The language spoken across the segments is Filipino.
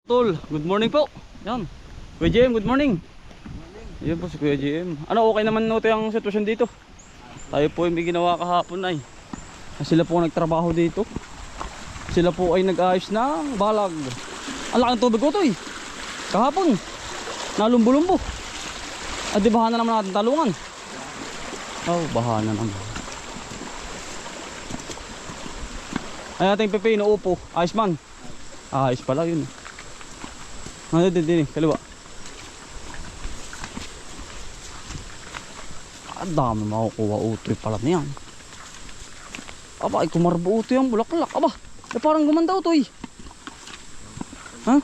Tol, good morning po. Yan. Kuya JM, good morning. Yan po si Kuya JM. Ano, okay naman noto yung sitwasyon dito. Tayo po yung may ginawa kahapon ay. Sila po nagtrabaho dito. Sila po ay nag-ayos ng balag. Ang laki ng tubig ko to eh. Kahapon. Nalumbo-lumbo. At di baha na naman natin talungan. Oh, baha na naman. Ay ating Pepe, inuupo. Ayos man. Ayos pala yun. Ano din kaliwa. Ang dami makukuha utoy pala niyan. Aba, ay kumarbo utoy ang bulaklak. Aba, ay parang gumanda utoy. Ha?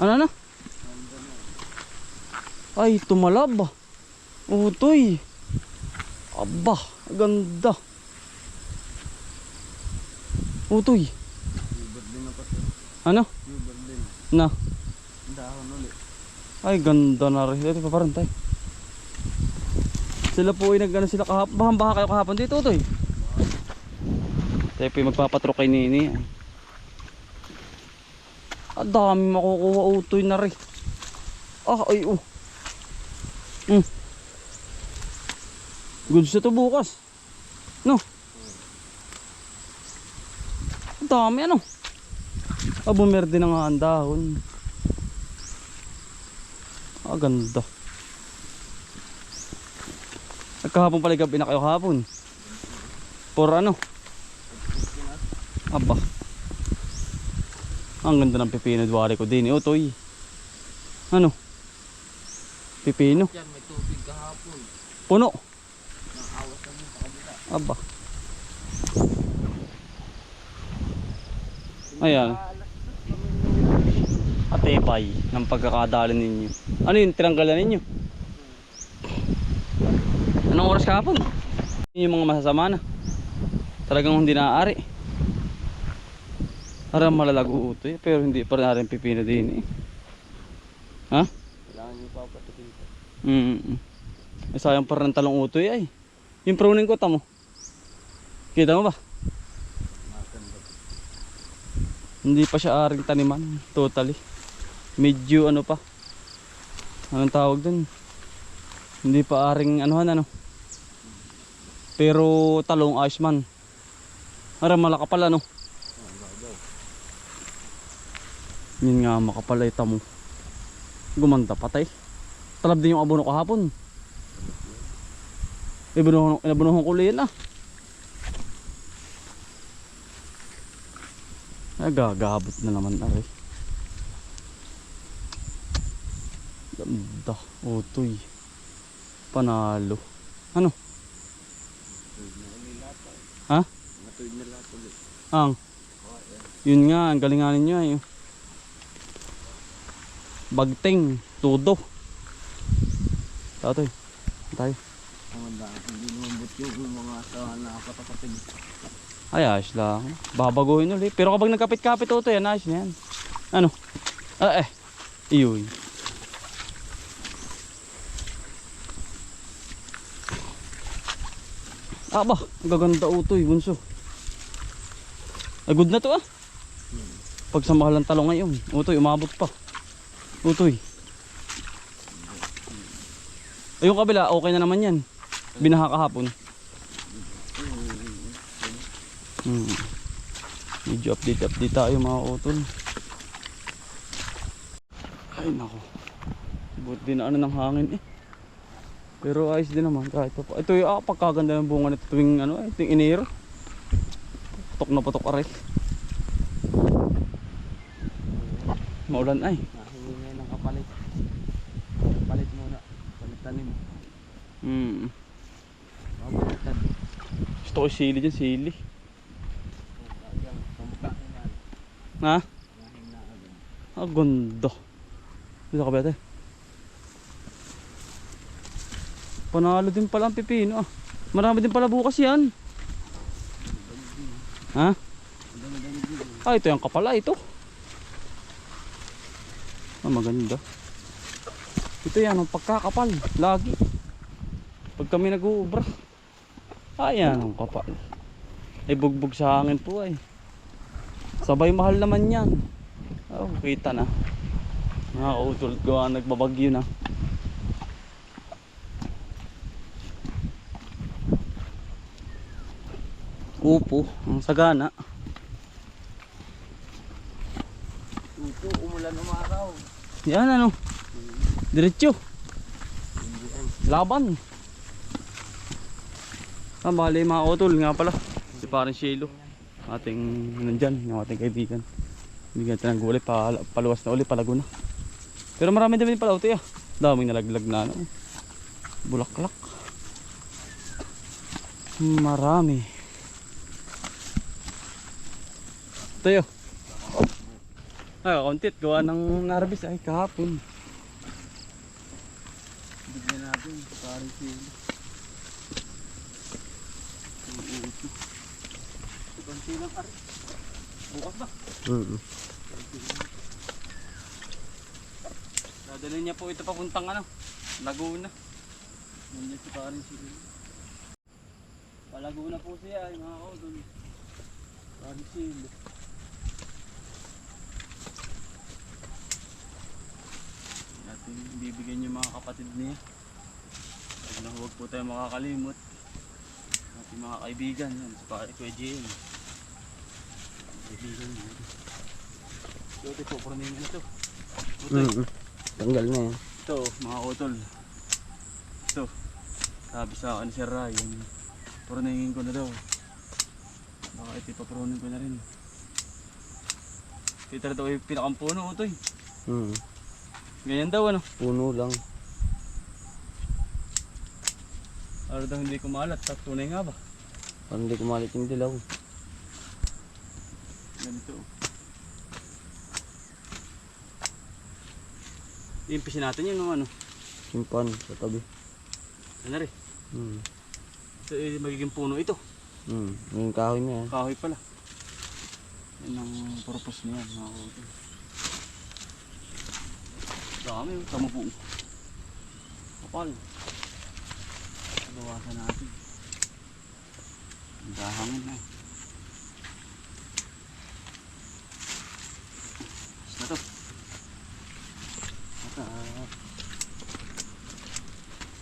Ano na? Ay, tumalab. Utoy. Aba, ganda. Utoy. Ano? Na. Ay ganda na rin. Ito paparantay. Sila po ay nag-ano sila kahapon. Bahang-baha kayo kahapon dito to eh. Tayo po yung magpapatrok kay Nini. Ang dami makukuha utoy na rin. Ah ay oh. Goods na to bukas. No. Ang dami ano. Bumerde na nga ang dahon. Ganda. Nagkahapon pala gabi na kayo kahapon. For ano? Aba. Ang ganda ng pipino duwari ko din. Utoy. Ano? Pipino. Yan, may tubig kahapon. Puno. Naawas kami sa kabila. Aba. Ayan. Atepay ng pagkakadali ninyo. Ano yun? Tinanggalan ninyo? Anong oras kahapon? Yun yung mga masasama na. Talagang hindi naaari. Parang malalago utoy. Pero hindi pa rin pipino din eh. Ha? Kailangan nyo pa patikin ko. Sayang pa rin talong utoy ay. Yung pruning ko tamo. Kita mo ba? Hindi pa siya aring taniman. Totally. Medyo ano pa. Anong tawag dun? Hindi pa aring anuhan ano. Pero talong ayos man. Ara malakapal ano. Yun nga makapal ay tamo. Gumanda patay. Talab din yung abono kahapon. Inabunuhong kulay yan ah. Gagabot na naman ari. Ganda. Utoy. Panalo. Ano? Ha? Matuwid na lahat ulit. Ang? Yun nga, ang galinganin nyo ay. Bagting. Tudo. Tato eh. Tayo. Hindi lumambot yung mga asawa na kapatapatid. Ay, ayos lang. Babaguhin ulit. Pero kapag nagkapit-kapit ito, yan, ayos na yan. Ano? Iyoy. Aba, gaganda utoy, bunso. Ay, good na to ah. Pag sa mahal ng talong ngayon, utoy, umabot pa. Utoy. Ay, yung kabila, okay na naman yan. Binaha kahapon. Medyo update tayo mga utol. Ay nako. Buti din na ano ng hangin eh. Pero ayos din naman kahit pa. Ito yung pagkaganda ng bunga nito tuwing ano eh, tuwing Enero. Putok na putok aray. Maulan ay. Nahingi ngayon ng kapalit. Kapalit muna. Palit tanim. Mabaliktad. Gusto ko sili dyan, sili. Ha? Ganda. Dito ka ba ito? Panalo din pala ang pipino ah. Marami din pala bukas yan. Ha? Ito yung kapala ito. Maganda. Ito yan ang pagkakapal. Lagi. Pag kami nag-uubra. Ayan ang kapal. Ay bugbog sa hangin po ay. Sabay mahal naman yan. Oh. Kita na. Nakakautol gawa nagbabagyo na. Upo, ang sagana. Ito, umulan umaraw. Yan ano. Diretso. Hindi yan. Laban. Bali mga utol nga pala. Si paring Shelo. Ating nandyan, yung ating kaibigan. Bigyan natin ng gulay, paluwas na uli, palaguna. Pero marami din pala uti ah. Daming nalaglag na ano. Bulaklak. Marami. Tayo. Ay, kauntit. Gawa ng narbis ay kahapon. Bigyan natin. Parang sila. Kunti lang ari. Bukas ba? Dadalhin niya po ito papuntang ano, Laguna. Nandiyan si paring sila. Palaguna po siya ay mga kautol. Paring sila. Natin bibigyan yung mga kapatid niya. Huwag po tayo makakalimot. Ating mga kaibigan yan, si pare Kuya JM. Kaibigan niya. Ito po, pruning na ito. Tanggal na yan. Ito mga utol. Ito. Sabi sa akin ni Sir Ryan, pruningin ko na daw. Baka ito ipapruning ko na rin. Ito na daw yung pinakampuno ito eh. Ganyan daw ano. Puno lang. Ano daw hindi kumalat, tapos tunay nga ba? Parang hindi kumalit yung dilaw. Ganito. Impisin natin yun ano. Simpan sa tabi. Ano rin? Ito magiging puno ito. Yung kahoy na yan. Kahoy pala. Yan ang purpose niya. Dami yung tama po. Kapal. Bawasan natin. Dahangin na. Basta to.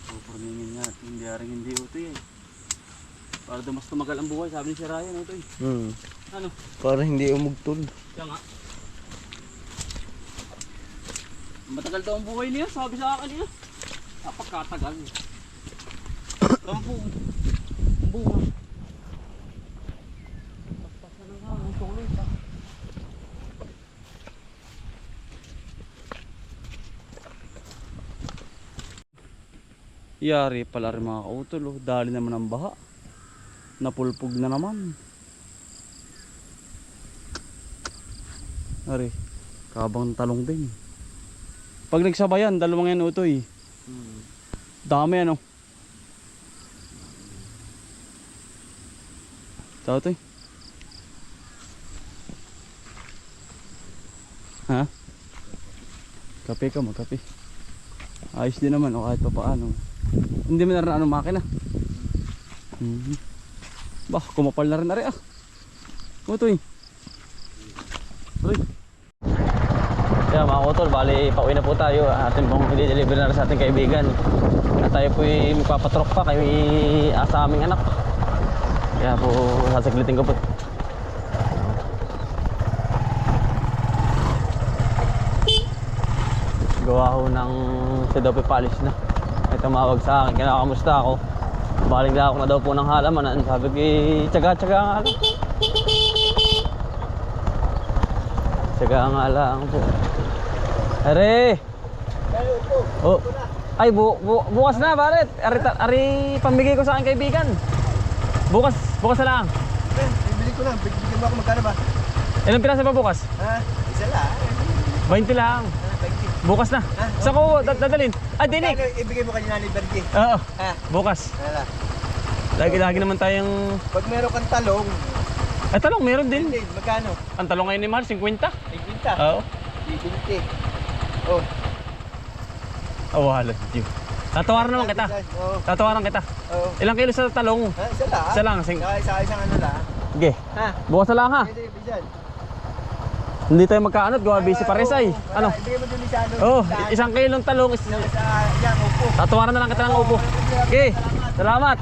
Pupurningin nga at hindi haring hindi utoy eh. Para daw mas tumagal ang buhay, sabi ni si Ryan utoy. Ano? Para hindi umugtol. Kaya nga. Matagal daw ang buhay niya, sabi sa akin niya. Napakatagal. Tama po. Ang bunga. Pagpasa na nga, ang tuloy pa. Yari pala rin mga kautol, oh. Dali naman ang baha. Napulpog na naman. Ari, kabang talong din. Pag nagsabayan, dalawang yan utoy. Dami ano. Ito utoy. Ha? Kape ka, magkape. Ayos din naman o kahit pa paano. Hindi mo na rin anong makina. Bah, kumapal na rin ari ah. Utoy. Utoy. Kaya mga kutol, bali pauwi na po tayo. Atin pong i-deliver na rin sa ating kaibigan. At tayo po magpapatrok pa kay sa aming anak. Kaya po sasaglitin ko po. Gawa ho ng sedope polish na. Ay tumawag sa akin, kinakamusta ako. Baling na ako na daw po ng halaman. Sabi ko, tsaga-tsaga nga lang. Tsaga nga lang po. Are! Oh. Ay, bukas na, Baret. Ari pambigay ko sa aking kaibigan. Bukas na lang. Bibili ko lang. Bibili mo ako magkano ba? Ilang piraso pa bukas? Isa lang. 20 lang. Bukas na. Saan ko dadalhin? Ah, dinig. Ibigay mo kanina ni Bergie. Oo. Bukas. Wala. Lagi naman tayong... Pag meron kang talong. Ay, talong, meron din. Magkano? Ang talong ngayon ni Mahal, 50. 50. Oo. 50. Oh. Oh, halos. Tatawaran naman kita. Tatawaran kita. Oo. Ilang kilo sa talong? Isa lang. Isa lang. Isang ano lang. Sige. Ha? Bukas na lang ha. Pwede, Bijan. Hindi tayo magkaanot, gawa busy pares ay. Ano? Ibigay mo dun isa, ano? Oh, 1 kilong talong. Sa, yan, upo. Tatawaran na lang kita ng upo. Okay, salamat.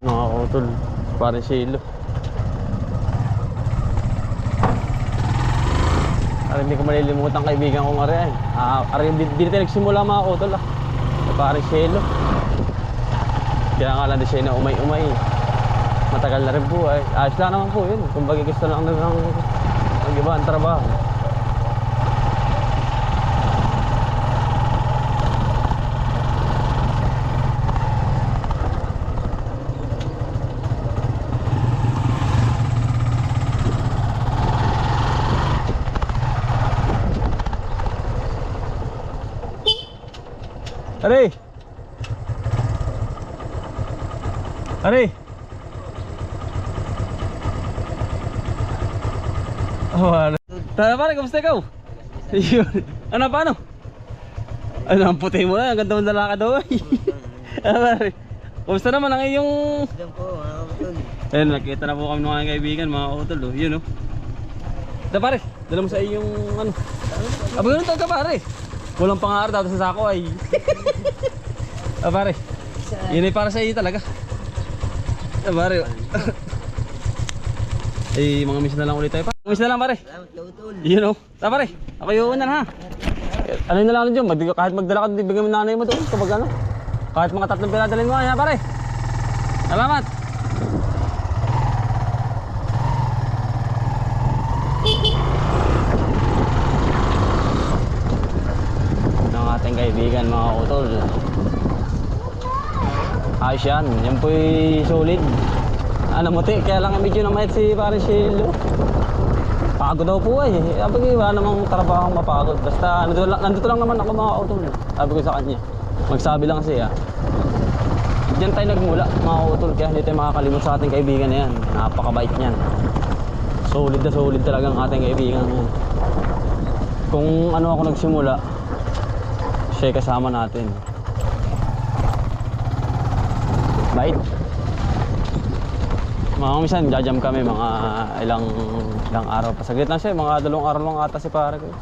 Mga utol, parang silo. Ari, hindi ko malilimutan kaibigan kong Ari ay. Ari, di tayo nagsimula mga utol ah. Parang silo. Kaya nga lang din siya na umay-umay. Matagal na rin po ay. Ayos lang naman po yun. Kung bagay gusto lang ng mag-iba ang trabaho. Ari! Ari! Oh, ano? Tara pare, kamusta ikaw? Yun. Ano, paano? Ano, ang puti mo na, ang ganda mong lalaki daw ay. Ano pare? Kamusta naman ang iyong... Diyan po, mga kapatid. Ayun, nakita na po kami ng mga kaibigan, mga utol, oh. Yun, oh. Ito pare, dala mo sa iyong ano. Aba, ganun tayo ka pare. Walang pangarap daw sa sako ay. Ah pare, yun ay para sa iyo talaga. Ah pare. Eh, mga miss na lang ulit tayo pa. Miss na lang pare. Salamat, Kautol. Yun oh. Ah pare, ako yung una ha. Ano na lang dyan, kahit magdala ka, bigyan mo nanay mo doon kapag ano. Kahit mga 3 pinadalhin mo, ha pare. Salamat. Ng ating kaibigan mga utol. Ayos yan, yan po'y solid. Ano muti, kaya lang medyo namayat si pare Shilo. Pagod daw po ay. Sabi ko, wala namang trabaho mapagod. Basta nandito lang naman ako mga utol. Sabi ko sa kanya. Magsabi lang siya. Diyan tayo nagmula mga utol. Kaya hindi tayo makakalimot sa ating kaibigan na yan. Napakabait niyan. Solid na solid talaga ang ating kaibigan na yan. Kung ano ako nagsimula, siya kasama natin. Bait. Mga minsan, jajam kami mga ilang araw pa. Saglit lang siya, mga 2 araw lang ata si pare ko.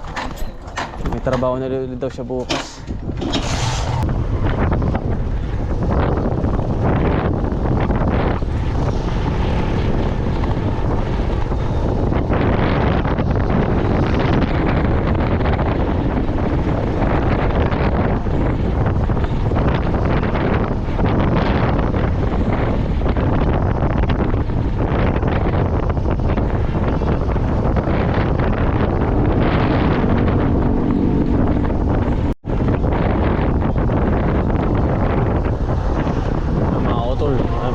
May trabaho na ulit daw siya bukas.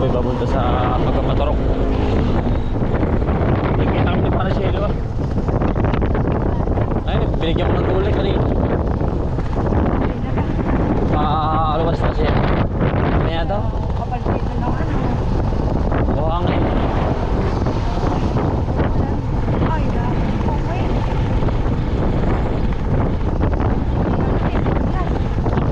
Papunta sa Pagkapatorok. Nakikita kami ni para Shelo ah. Ayun, binigyan ko ng tulay kanina. Aluwas na siya. Kaya daw. Kapag dito naman, Buhangin.